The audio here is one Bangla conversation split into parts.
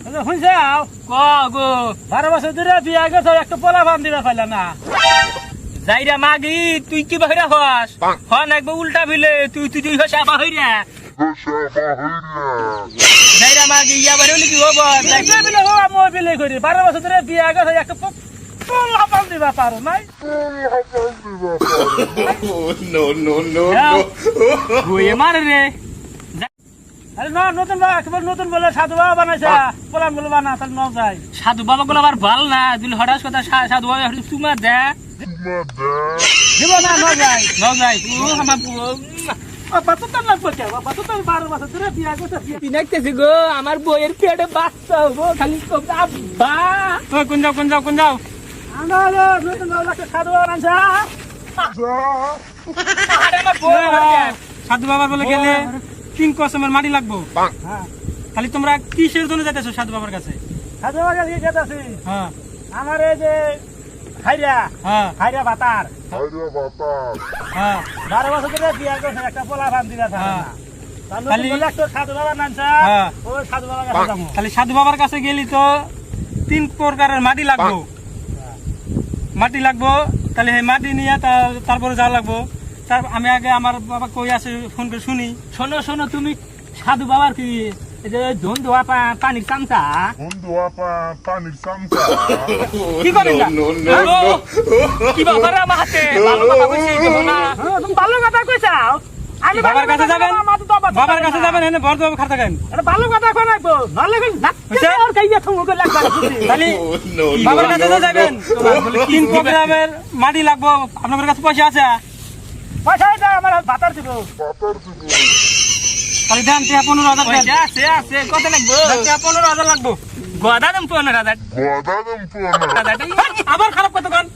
শুনছে গো 12 বছর ধরে বিয়া গেছ একটা পোলা বান দিবা পাইলা না যাইরা মাগি তুই কি বাহিরা হস হন একবার উল্টা ভিলে তুই হসা বাহিরা যাইরা মাগি ইয়া বারে হলি কি হবো যাইরা ভিলে হো আমি ভিলে করি 12 বছর ধরে বিয়া গেছ একটা পোলা বান দিবা পারো নাই no. গুয়ে মারে রে আরে না নতুন একবার নতুন বলে সাধু বাবা বানাইছে পোলান গুলো বানা তাহলে ন যায় সাধু বাবা গুলো আবার ভাল না দিল হঠাৎ কথা সাধু বাবা তোমা দে দিব না ন যায় ও আমার বাচ্চা না পড়ছে বাচ্চা তো 12 বছর ধরে বিয়া করতে পিনাইতেছি গো আমার বইয়ের পেটে বাচ্চা হবো খালি আব্বা ও কোন যাও আমরা নতুন বাবা সাধু বাবা বানাইছে আরে আমার বই সাধু বাবা বলে গেলে তিন কসমের মাটি লাগবো খালি তোমরা কিসের জন্য যাইতেছো সাধু বাবার কাছে সাধু বাবার কাছে যেতেছি আমার এই যে খাইরা ভাতার 12 বছর ধরে বিয়া করছে একটা পোলা বান দিবা খালি সাধু বাবার নামছা ওই সাধু বাবার কাছে যাবো খালি সাধু বাবার কাছে গেলি তো 3 প্রকারের মাটি লাগবো তাহলে এই মাটি নিয়ে তারপরে যাওয়া লাগবো আমি আগে আমার বাবা কই আছে ফোন করে শুনি শোনো তুমি সাধু বাবার কি ধন ধোয়া পানির চামচা কি করেন কি বাবার আমার হাতে ভালো কথা কইছি না তুমি ভালো কথা কইছাও আমি বাবার কাছে যাবেন এনে বড় বাবা খাতা কেন এটা ভালো কথা কই নাকবো নালে না আর কাইয়া থমকে লাগবা খালি বাবার কাছে যাবেন তোমার বলে 3 প্রোগ্রামের মাটি লাগবো আপনাদের কাছে পয়সা আছে পয়সা এটা আমার ভাতার দিব খালি দাম 15,000 পয়সা আছে কত লাগবে 15,000 লাগবে গদা দাম 15,000 আবার খারাপ কথা কোন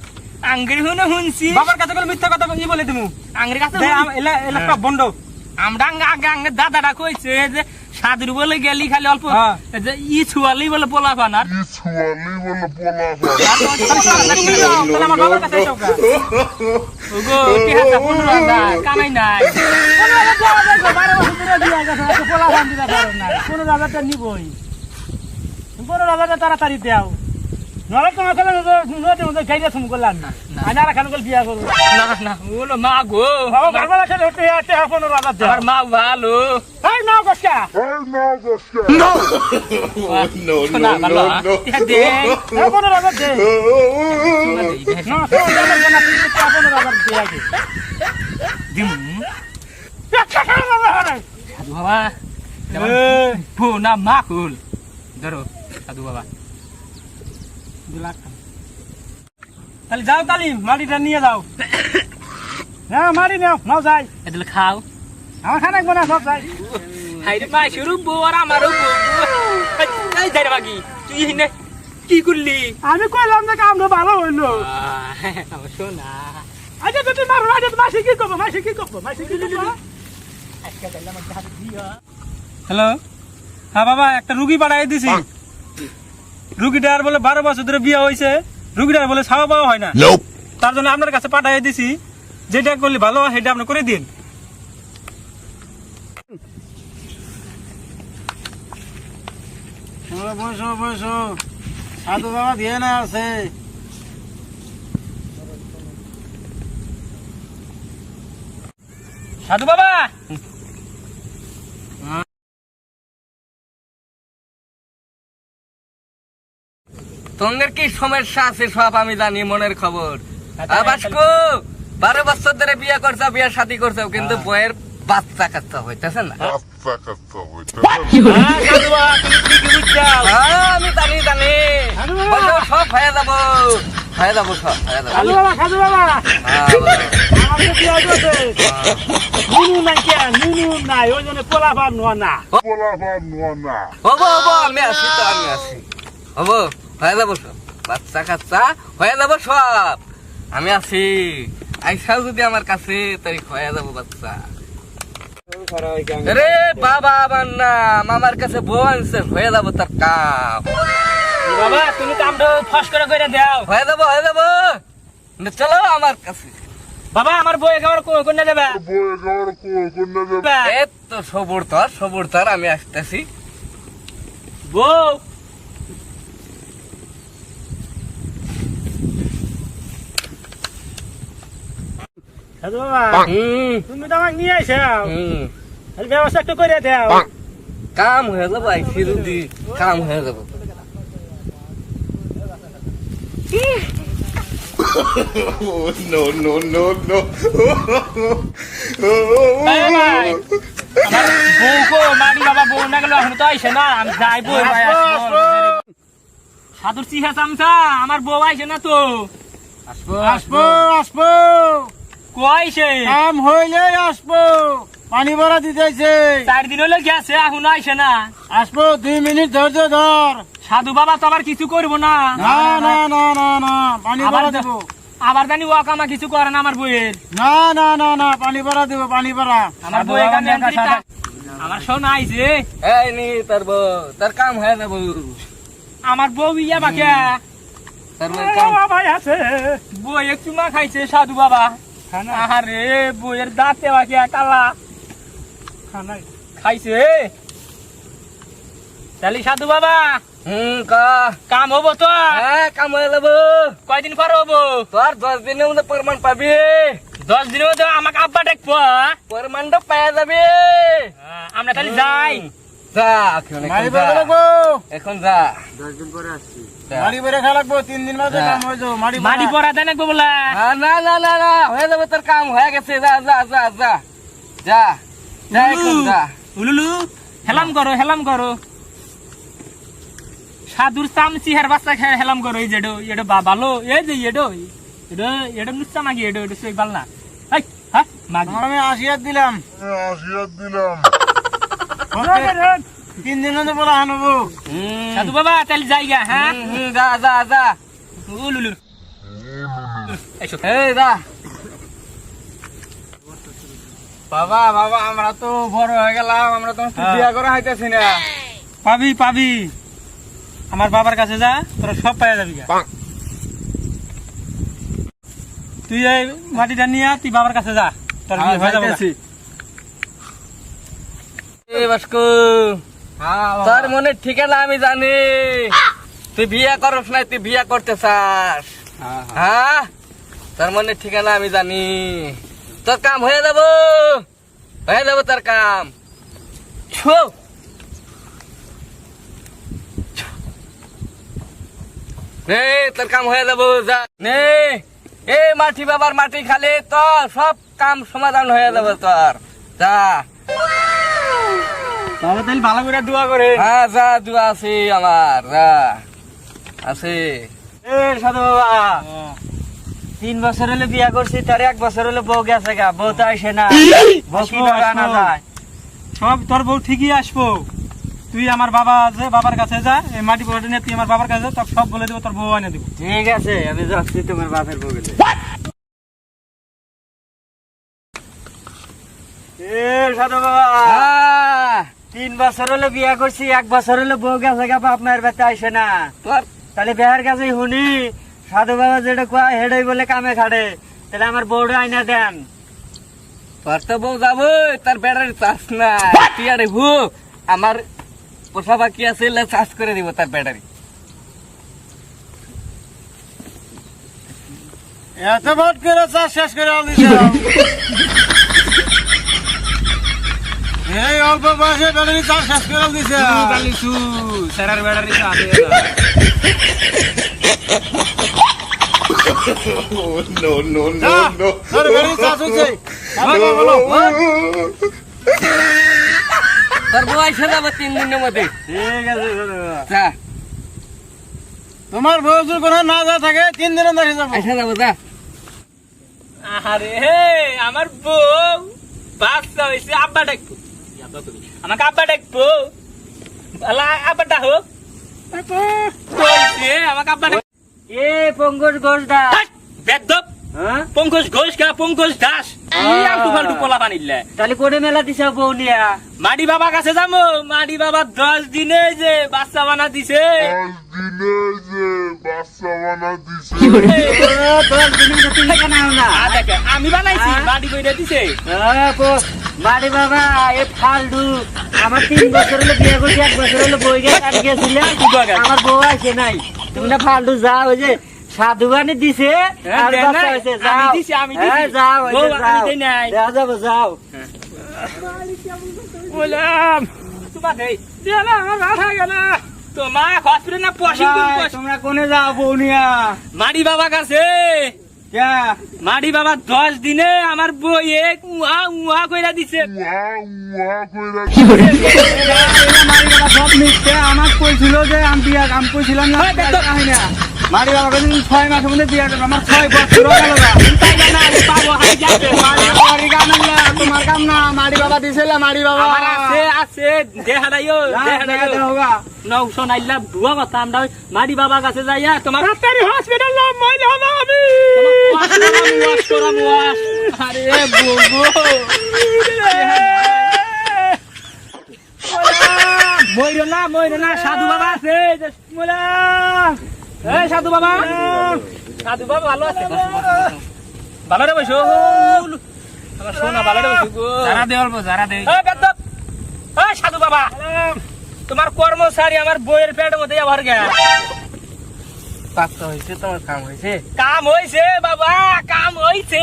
আঙ্গুরি হুনছি বাবার কাছে বলে মিথ্যা কথা কি বলে তুমি আঙ্গুরি কাছে এলা বন্ধ আমরা আগে দাদাটা কইছে যে সাধুর বলে গেলি খালি অল্প যে ছুয়ালি বলে পোলা ফানার আমার বাবার কাছে এসো ওগো কি হাসা 15,000 কামাই নাই 15,000 পোলা ফান দিতে পারো না 15,000 টা নিবই 15,000 টা তাড়াতাড়ি দাও নলে তোমার কাছে নদী গাইরা তুমি করলাম না আনারা খান কল বিয়া করব না ওলো মা গো বাবা বারবার খেলে হতে 15,000 দাও আর মা ভালো এই নাও গস্কা No. না ভালো দে 15,000 দে না তো না 15,000 দে আগে দিম সাধু বাবা ফো না মা কুল ধরো সাধু বাবা তাহলে যাও তালি মাটিটা নিয়ে যাও হ্যাঁ মাটি নাও যাই এদিকে খাও আমার খানা গোনা সব যাই হাইরে মা শুরু বোর আমারও এই যাই রে বাকি তুই হিনে কি করলি আমি কইলাম যে কামটা ভালো হইলো শোনা আচ্ছা তুই মারো আজ মাসি কি করব আজকে গেলাম হাত দিয়া হ্যালো হ্যাঁ বাবা একটা রুগী পাঠাই দিছি রুগীটার বলে 12 বছর ধরে বিয়ে হয়েছে রুগীটার বলে ছাওয়া পাওয়া হয় না তার জন্য আপনার কাছে পাঠাই দিছি যেটা করলে ভালো হয় সেটা আপনি করে দিন বসো সাধু বাবা দিয়ে না আছে সাধু বাবা তোমাদের কি সমস্যা আছে সব আমি জানি মনের খবর বাসকো 12 বছর ধরে বিয়ে করছো বিয়ে শাদী করছো কিন্তু বইয়ের বাচ্চা কাচ্চা হইতেছে না আমি জানি সব হয়ে যাবো সব হবো আমি আছি হবো হয়ে যাবো সব বাচ্চা কাচ্চা হয়ে যাবো সব আমি আছি আইসাও যদি আমার কাছে তাই হয়ে যাবো বাচ্চা রে বাবা বান্না মামার কাছে বউ আনছে হয়ে যাবো তার কাম বাবা তুমি কামটা ফস করে দাও হয়ে যাবো চলো আমার কাছে বাবা আমার বই এগাবার কোন যাবে এত সবর তোর আমি আসতেছি বউ সাধু বাবা তুমি তো আমাকে নিয়ে আইছো তাহলে ব্যবস্থা একটু করে দাও কাম হয়ে যাবো আইসি যদি কাম হয়ে যাবো Oh, no, no, no, no. এই ভাই, আমার বউকো মারি বাবা বউ না গেল এখন তো আইসে না আমি যাইবো ভাই সাধুর চিহা চামচা আমার বউ আইসে না তো আসবো আসবো কইছে কাম হইলে আসবো পানি ভরা দিতেছে 4 দিন হলো গেছে এখন আইসে না আসবো 2 মিনিট ধৈর্য ধর সাধু বাবা তো আবার কিছু করবো না না না না না না পানি আবার ভরা দেবো আবার জানি ও কামা কিছু করে না আমার বউয়ের না না না না পানি ভরা দেবো পানি ভরা আমার বউ এখানে আমার শোন আইছে এই নি তোর বউ তোর কাম হয়ে যাবো আমার বউ ইয়া বাকে তোর বউ কাম ভাই আছে বউ একটু মা খাইছে সাধু বাবা আরে বউয়ের দাঁতে বাকে কালা খাইছে তাহলে সাধু বাবা কা কাম হবো তো হ্যাঁ কাম হয়ে যাবো কয়দিন পর হবো তোর 10 দিনের মধ্যে প্রমাণ পাবি 10 দিনের মধ্যে আমাকে আব্বা দেখবো প্রমাণটা পাওয়া যাবে আমরা তাহলে যাই যা এখন মারি যা। ভরা লাগবো এখন যা 10 দিন পরে আসছি যা। মারি ভরা খা লাগবো 3 দিন বাদে যা। কাম হয়ে যাবো মারি মাটি পরা দেন একবো বলা না না না না হয়ে যাবে তোর কাম হয়ে গেছে যা যা যা যা যা যা এখন যা উলুলু হেলাম করো সাধুর চামচি হের বাচ্চা হেলাম করো এই যেডো এডো ভালো এই যে এডো নুচ্চা মাগি এডো সেই ভাল না এই হ্যাঁ মাগি তোমার আমি 80 দিলাম 3 দিন মধ্যে বলা আনবো সাধু বাবা তাহলে যাইগা হ্যাঁ যা যা যা উলুলু এসো এই যা বাবা বাবা আমরা তো বড় হয়ে গেলাম আমরা তো বিয়া করা হইতেছি না পাবি আমার বাবার কাছে যা তোরা সব পাইয়া যাবি গা। তুই এই মাটিটা নিয়ে তুই বাবার কাছে যা তোর বিয়ে হয়ে যাবে গা। এই বাসকু তোর মনে ঠিকানা আমি জানি তুই বিয়া করস না তুই বিয়া করতে চাস হ্যাঁ তোর মনে ঠিকানা আমি জানি তোর কাম হয়ে যাবো তোর কাম ছো নে তোর কাম হয়ে যাবো যা নে এই মাটি বাবার মাটি খালে তোর সব কাম সমাধান হয়ে যাবে তোর যা বাবা তাহলে ভালো করে দোয়া করে হ্যাঁ যা দুয়া আছে আমার যা আছে এ সাধু বাবা 3 বছর হলে বিয়া করছি তার 1 বছর হলে বউ গেছে গা বউ তো আসে না বউ কি করে আনা যায় সব তোর বউ ঠিকই আসবো তুই আমার বাবা আছে বাবার কাছে যা এই মাটি পড়ে নিয়ে তুই আমার বাবার কাছে যা তোর সব বলে দেবো তোর বউ এনে দেবো ঠিক আছে আমি যাচ্ছি তোমার বাপের বউ গেলে এ সাধু বাবা হ্যাঁ, 3 বছর হলে বিয়া করছি 1 বছর হলে বউ গেছে গা বাপ মায়ের বাড়িতে আসে না তোর তাহলে বিয়ার কাছে শুনি সাধু বাবা যেটা কয় হেডাই বলে কামে খাড়ে তাহলে আমার বউটা আইনা দেন তোর তো বউ যাবো তার ব্যাটারি চার্জ না তুই আরে হু আমার পোষা বাকি আছে চার্জ করে দিব তার ব্যাটারি এত ভোট করে চাষ শেষ করে দিছে এই অল্প বয়সে ব্যাটারি চাষ শেষ করে দিছে স্যারের battery Oh, no, no, no, no. Battery চাষ হচ্ছে তোর বউ এসে যাবো 3 দিনের মধ্যে ঠিক আছে সাধু বাবা। যা তোমার বউ যদি কোনো না যা থাকে 3 দিনের মধ্যে যাবো এসে যাবো যা আরে হে আমার বউ বাচ্চা হয়েছে আব্বা ডাকবো আমাকে আব্বা ডাকবো আব্বা ডাকো কইছে আমাকে আব্বা ডাকবো এ পঙ্কজ ঘোষ দা বেদব হ্যাঁ পঙ্কজ ঘোষ কা পঙ্কজ দাস এই আলতু ফালতু পোলা বানিলে তাহলে কোনে মেলা দিছে বউ নিয়া মাডি বাবা কাছে যাবো মাডি বাবা 10 দিনে যে বাচ্চা বানা দিছে দেখে আমি বানাইছি মাডি কইরা দিছে বাড়ি বাবা এ ফালতু আমার 3 বছর হলো বিয়ে করছি 1 বছর হলো বই গেছে আর গেছিলাম আমার বউ আসে নাই তুমি না ফালতু যা ওই যে সাধু বানি দিছে আর দেয় বাচ্চা নাই? হয়েছে আমি যাও দিছি, আমি দিছি। হ্যাঁ, যাও বউ, হয়েছে, আমি যাও দেই নাই। দেয়া যাবে যাও বললাম তোমার দেই দে না আমার রাত হয়ে গেল তোমার হসপিটাল না পশিং ভাই, তোমরা কোনে যাও বৌনিয়া মাড়ি বাবা কাছে ক্যা মাড়ি বাবা 10 দিনে আমার বই এক উহা উহা কইরা দিছে সব মিথ্যে আমার কইছিল যে আমি কইছিলাম না হয়, দেখতো। মারি বাবা কইছিল 6 মাসের মধ্যে বিয়া করবে আমার 6 বছর হয়ে গেল গা। তাই না আমি পাবো হাই যাবে মারি বাবার কাম না তোমার কাম না মারি বাবা দিছিল মারি বাবা আমার আছে দেখা দাইও দেখা দেখা দাইও দেওগা নৌ শোনাইলা বুয়া কথা আমরা ওই মাড়ি বাবা কাছে যাইয়া তোমার হাতারি হসপিটাল নাম মইলা আমি আরে বুবু মইরো না সাধু বাবা আছে এই সাধু বাবা ভালো আছে ভালো রে বসো আমার সোনা ভালো রে বসো গো যারা দে অল্প যারা দে এই বেদব এই সাধু বাবা তোমার কর্মচারী আমার বইয়ের পেটের মধ্যে ভর গেল পাত্তা হয়েছে তোমার কাম হয়েছে কাম হইছে বাবা কাম হইছে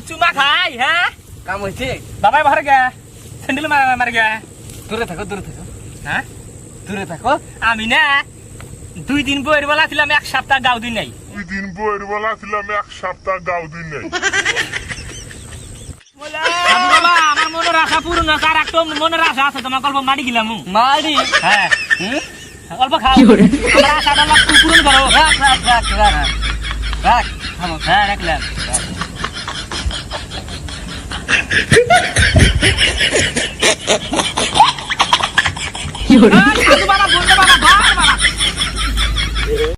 চুমা খাই হ্যাঁ কাম হয়েছে বাবা ভর গে স্যান্ডেল মার গে দূরে থাকো হ্যাঁ দূরে থাকো আমি না 2 দিন বইয়ের বেলা ছিলাম 1 সপ্তাহ গাও দিন নাই 2 দিন বইয়ের বেলা ছিলাম 1 সপ্তাহ গাও দিন নেই সাধু বাবা আমার মনের আশা পূরণ না তার একটা মনের আশা আছে তোমার গল্প মারি গেলাম মারি হ্যাঁ অল্প খাও আমার আশাটা পূরণ করো রাখ থামো হ্যাঁ রাখলাম সাধু